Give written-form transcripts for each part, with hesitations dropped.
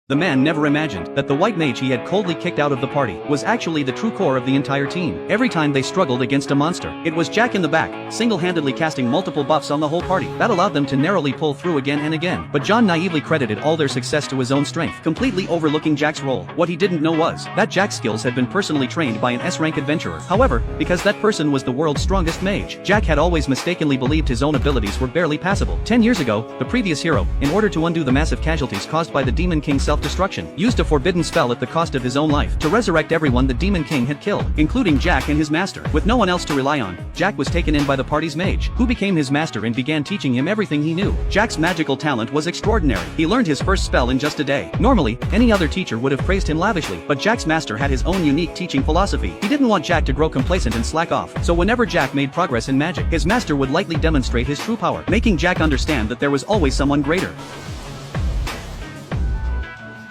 The man never imagined that the white mage he had coldly kicked out of the party was actually the true core of the entire team. Every time they struggled against a monster, it was Jack in the back, single-handedly casting multiple buffs on the whole party. That allowed them to narrowly pull through again and again. But John naively credited all their success to his own strength, completely overlooking Jack's role. What he didn't know was that Jack's skills had been personally trained by an S-rank adventurer. However, because that person was the world's strongest mage, Jack had always mistakenly believed his own abilities were barely passable. 10 years ago, the previous hero, in order to undo the massive casualties caused by the Demon King's self-destruction, used a forbidden spell at the cost of his own life to resurrect everyone the Demon King had killed, including Jack and his master. With no one else to rely on, Jack was taken in by the party's mage, who became his master and began teaching him everything he knew. Jack's magical talent was extraordinary. He learned his first spell in just a day. Normally, any other teacher would have praised him lavishly, but Jack's master had his own unique teaching philosophy. He didn't want Jack to grow complacent and slack off, so whenever Jack made progress in magic, his master would lightly demonstrate his true power, making Jack understand that there was always someone greater.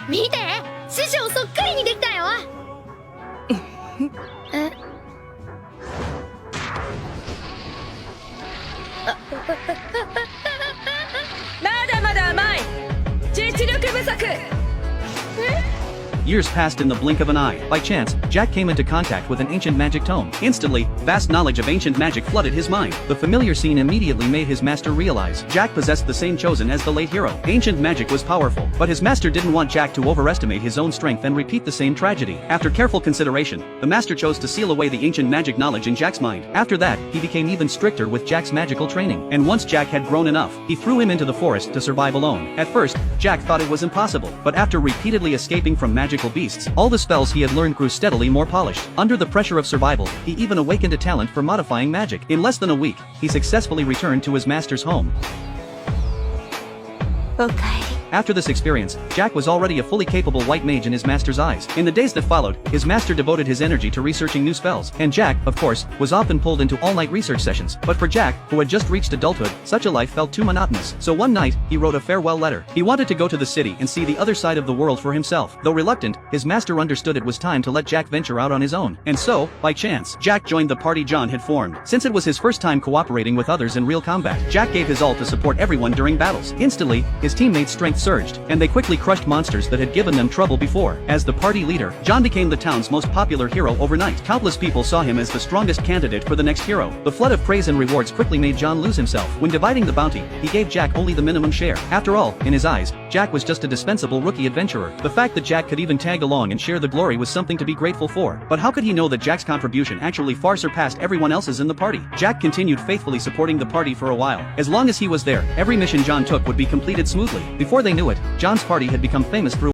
見て師匠そっくりにできたよえまだまだ甘い実力不足 Years passed in the blink of an eye. By chance, Jack came into contact with an ancient magic tome. Instantly, vast knowledge of ancient magic flooded his mind. The familiar scene immediately made his master realize Jack possessed the same chosen as the late hero. Ancient magic was powerful, but his master didn't want Jack to overestimate his own strength and repeat the same tragedy. After careful consideration, the master chose to seal away the ancient magic knowledge in Jack's mind. After that, he became even stricter with Jack's magical training. And once Jack had grown enough, he threw him into the forest to survive alone. At first, Jack thought it was impossible, but after repeatedly escaping from magical beasts, all the spells he had learned grew steadily more polished. Under the pressure of survival, he even awakened a talent for modifying magic. In less than a week, he successfully returned to his master's home. おかえり After this experience, Jack was already a fully capable white mage in his master's eyes. In the days that followed, his master devoted his energy to researching new spells, and Jack, of course, was often pulled into all-night research sessions. But for Jack, who had just reached adulthood, such a life felt too monotonous. So one night, he wrote a farewell letter. He wanted to go to the city and see the other side of the world for himself. Though reluctant, his master understood it was time to let Jack venture out on his own. And so, by chance, Jack joined the party John had formed. Since it was his first time cooperating with others in real combat, Jack gave his all to support everyone during battles. Instantly, his teammates' strength surged, and they quickly crushed monsters that had given them trouble before. As the party leader, John became the town's most popular hero overnight. Countless people saw him as the strongest candidate for the next hero. The flood of praise and rewards quickly made John lose himself. When dividing the bounty, he gave Jack only the minimum share. After all, in his eyes, Jack was just a dispensable rookie adventurer. The fact that Jack could even tag along and share the glory was something to be grateful for. But how could he know that Jack's contribution actually far surpassed everyone else's in the party? Jack continued faithfully supporting the party for a while. As long as he was there, every mission John took would be completed smoothly. Before they knew it, John's party had become famous through